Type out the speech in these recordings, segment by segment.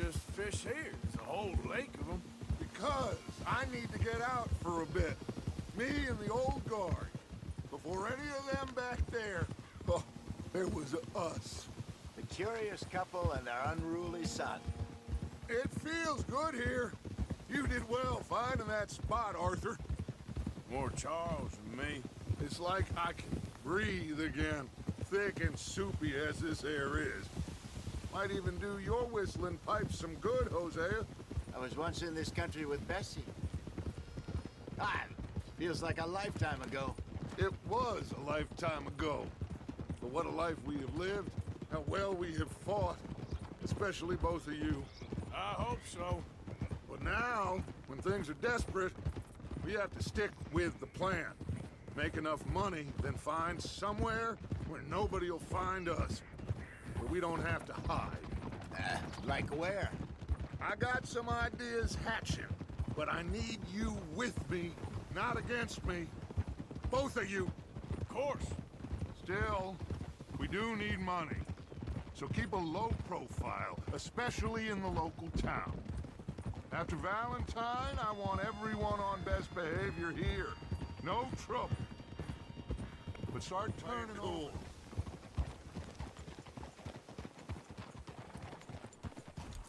just fish here? There's a whole lake of them. Because I need to get out for a bit. Me and the old guard. Before any of them back there, oh, there was us. The curious couple and their unruly son. It feels good here. You did well finding that spot, Arthur. More Charles than me. It's like I can breathe again, thick and soupy as this air is. Might even do your whistling pipes some good, Hosea. I was once in this country with Bessie. Ah, feels like a lifetime ago. It was a lifetime ago. But what a life we have lived, how well we have fought, especially both of you. I hope so. But now, when things are desperate, we have to stick with the plan. Make enough money, then find somewhere where nobody will find us. Where we don't have to hide. Like where? I got some ideas hatching, but I need you with me, not against me. Both of you. Of course. Still, we do need money. So keep a low profile, especially in the local town. After Valentine, I want everyone on best behavior here. No trouble. But start turning over.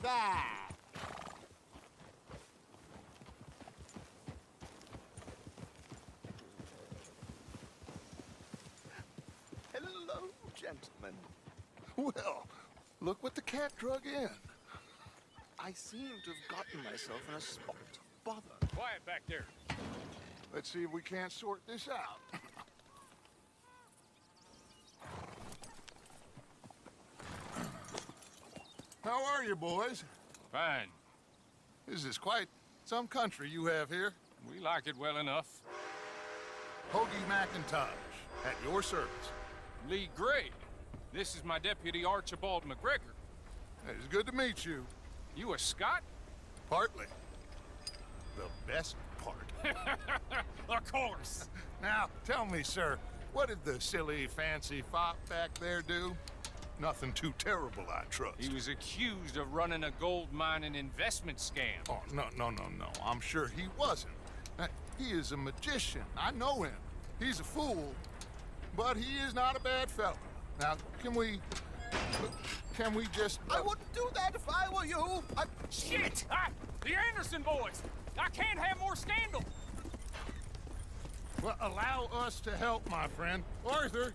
Ah! Hello, gentlemen. Well, look what the cat drug in. I seem to have gotten myself in a spot of bother. Quiet back there. Let's see if we can't sort this out. How are you, boys? Fine. This is quite some country you have here. We like it well enough. Hoagie McIntosh, at your service. Lee Gray. This is my deputy Archibald McGregor. It's good to meet you. You a Scot? Partly. The best part. Of course. Now, tell me, sir, what did the silly, fancy fop back there do? Nothing too terrible, I trust. He was accused of running a gold mining investment scam. Oh, no. I'm sure he wasn't. He is a magician. I know him. He's a fool, but he is not a bad fellow. Now, can we just... I wouldn't do that if I were you. Shit! The Anderson boys! I can't have more scandal! Well, allow us to help, my friend. Arthur,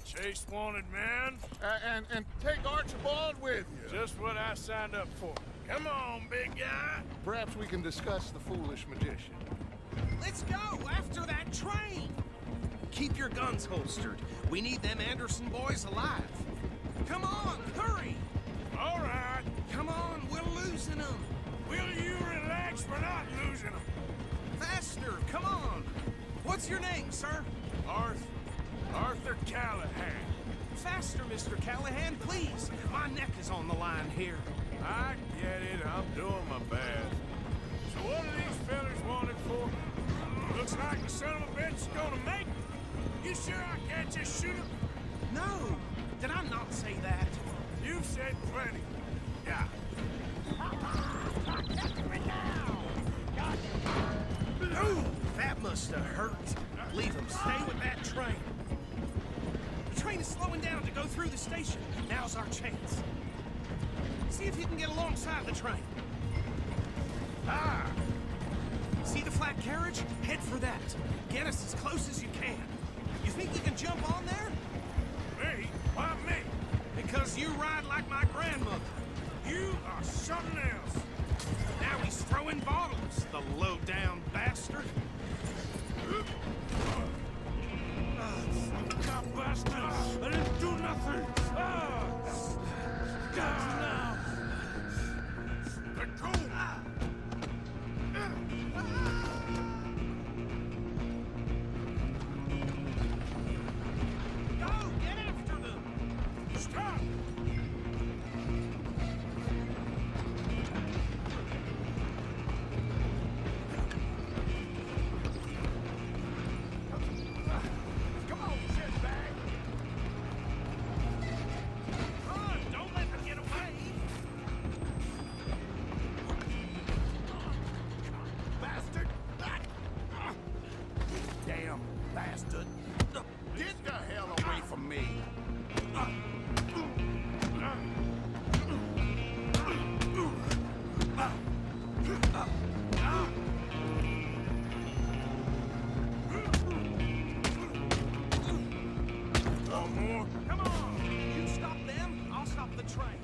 Chase wanted man. and take Archibald with you. Just what I signed up for. Come on, big guy. Perhaps we can discuss the foolish magician. Let's go after that train! Keep your guns holstered. We need them Anderson boys alive. Come on, hurry! All right. Come on, we're losing them. Will you relax? We're not losing them. Faster, come on. What's your name, sir? Arthur Callahan. Faster, Mr. Callahan, please. My neck is on the line here. I get it. I'm doing my best. So what are these fellas wanted for? Looks like the son of a bitch is gonna make it. You sure I can't just shoot him? No, did I not say that? You've said plenty. Yeah. Ooh, that must have hurt. Leave him. Stay with that train. The train is slowing down to go through the station. Now's our chance. See if you can get alongside the train. Ah! See the flat carriage? Head for that. Get us as close as you can. You think you can jump on there? Me? Why me? Because you ride like my grandmother. You are something else. Now he's throwing bottles, the low-down bastard. God bastard! I didn't do nothing! God, now! Let go! Go, get after them! Stop! Come on, shitbag! Run, don't let them get away! bastard! Get the hell away from me! One more. Come on! You stop them, I'll stop the train.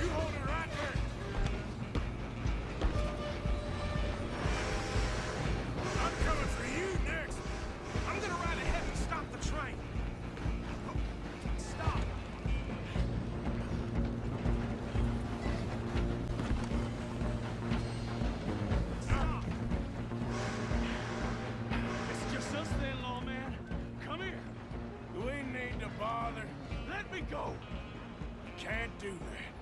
You hold it right there. I'm coming for you next. I'm gonna ride ahead and stop the train. Stop! Stop! It's just us then, lawman. Come here. Do we need to bother? Let me go. Can't do that.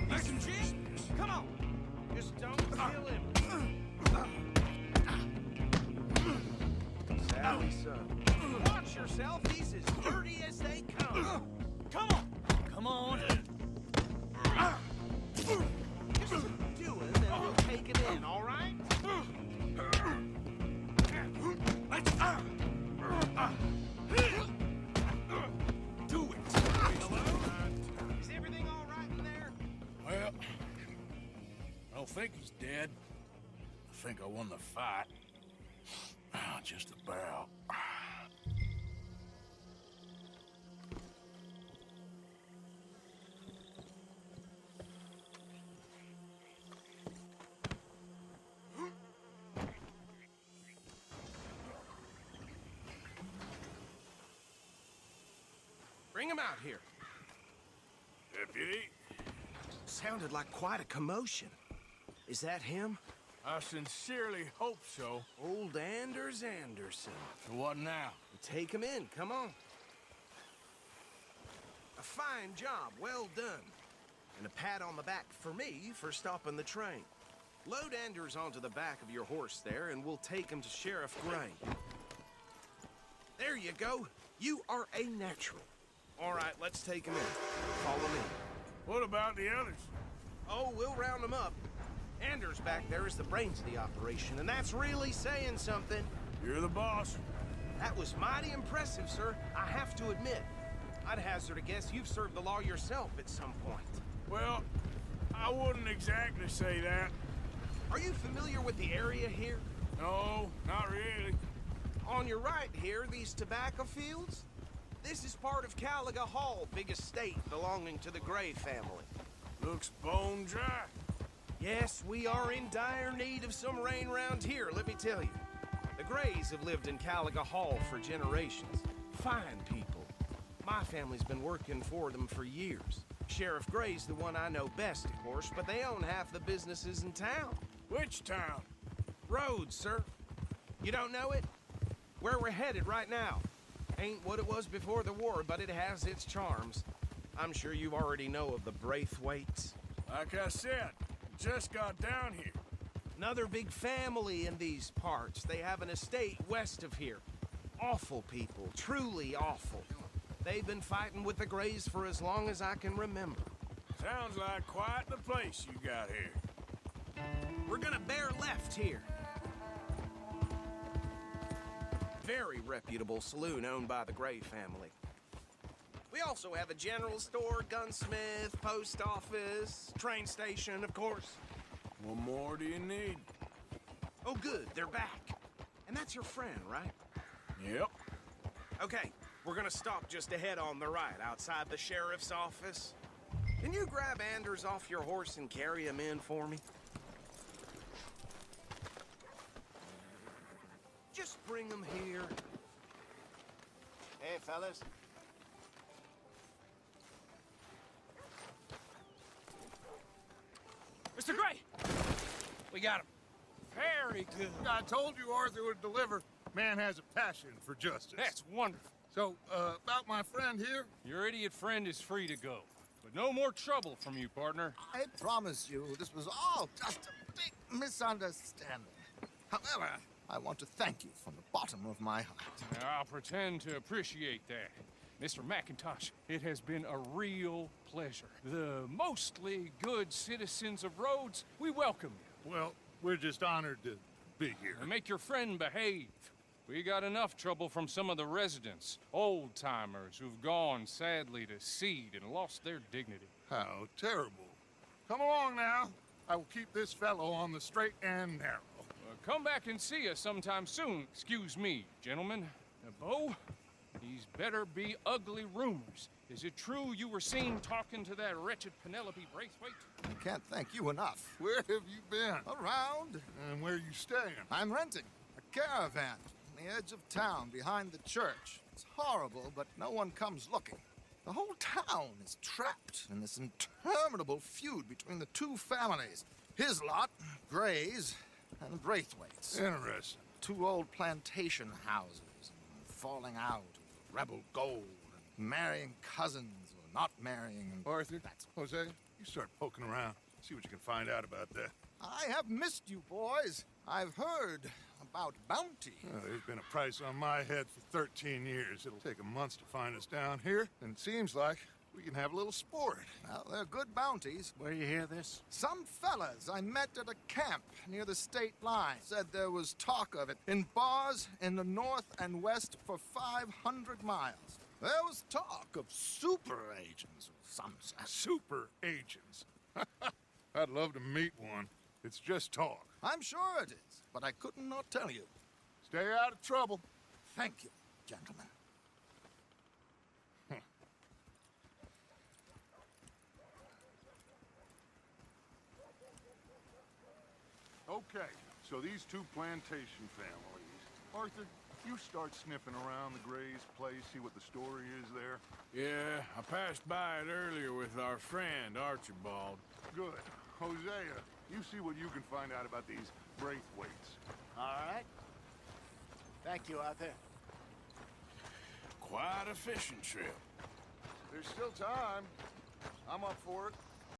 Listen, Jim, come on. Just don't kill him. Sally, son. Watch yourself. He's as dirty as they come. Come on. Come on. Just do it, and we'll take it in, all right? Do it. Is everything all right in there? Well, I don't think he's dead. I think I won the fight. Just about. Bring him out here. Deputy, Sounded like quite a commotion. Is that him? I sincerely hope so. Old Anders Anderson. So what now? Take him in, come on. A fine job, well done. And a pat on the back for me for stopping the train. Load Anders onto the back of your horse there, and we'll take him to Sheriff Gray. There you go. You are a natural. All right, let's take him in. Follow me. What about the others? Oh, we'll round them up. Anders back there is the brains of the operation, and that's really saying something. You're the boss. That was mighty impressive, sir. I have to admit. I'd hazard a guess you've served the law yourself at some point. Well, I wouldn't exactly say that. Are you familiar with the area here? No, not really. On your right here, these tobacco fields? This is part of Caliga Hall, big estate belonging to the Gray family. Looks bone dry. Yes, we are in dire need of some rain round here, let me tell you. The Grays have lived in Caliga Hall for generations. Fine people. My family's been working for them for years. Sheriff Gray's the one I know best, of course, but they own half the businesses in town. Which town? Rhodes, sir. You don't know it? Where we're headed right now. Ain't what it was before the war, but it has its charms. I'm sure you already know of the Braithwaites. Like I said, just got down here. Another big family in these parts. They have an estate west of here. Awful people, truly awful. They've been fighting with the Grays for as long as I can remember. Sounds like quite the place you got here. We're gonna bear left here. Very reputable saloon owned by the Gray family. We also have a general store, gunsmith, post office, train station, of course. What more do you need? Oh, good, they're back. And that's your friend, right? Yep. Okay, we're gonna stop just ahead on the right, outside the sheriff's office. Can you grab Anders off your horse and carry him in for me? Just bring him here. Hey, fellas. Mr. Gray! We got him. Very good. I told you Arthur would deliver. Man has a passion for justice. That's wonderful. So, about my friend here? Your idiot friend is free to go. But no more trouble from you, partner. I promise you, this was all just a big misunderstanding. However, I want to thank you from the bottom of my heart. Now, I'll pretend to appreciate that. Mr. McIntosh, it has been a real pleasure. The mostly good citizens of Rhodes, we welcome you. Well, we're just honored to be here. And make your friend behave. We got enough trouble from some of the residents, old-timers who've gone, sadly, to seed and lost their dignity. How terrible. Come along now. I will keep this fellow on the straight and narrow. Come back and see us sometime soon. Excuse me, gentlemen. Bo, these better be ugly rumors. Is it true you were seen talking to that wretched Penelope Braithwaite? I can't thank you enough. Where have you been? Around. And where you staying? I'm renting a caravan on the edge of town behind the church. It's horrible, but no one comes looking. The whole town is trapped in this interminable feud between the two families. His lot, Gray's, and Braithwaite's. Interesting. Two old plantation houses, falling out of rebel gold, and marrying cousins or not marrying. And Arthur, that's... Jose, you start poking around. See what you can find out about that. I have missed you, boys. I've heard about bounty. There's been a price on my head for 13 years. It'll take a month to find us down here, and it seems like we can have a little sport. Well, they're good bounties. Where you hear this? Some fellas I met at a camp near the state line said there was talk of it in bars in the north and west for 500 miles. There was talk of super agents of some sort. Super agents. I'd love to meet one. It's just talk. I'm sure it is, but I couldn't not tell you. Stay out of trouble. Thank you, gentlemen. Okay, so these two plantation families. Arthur, you start sniffing around the Gray's place, see what the story is there. Yeah, I passed by it earlier with our friend, Archibald. Good. Hosea, you see what you can find out about these Braithwaites. All right. Thank you, Arthur. Quite a fishing trip. There's still time. I'm up for it.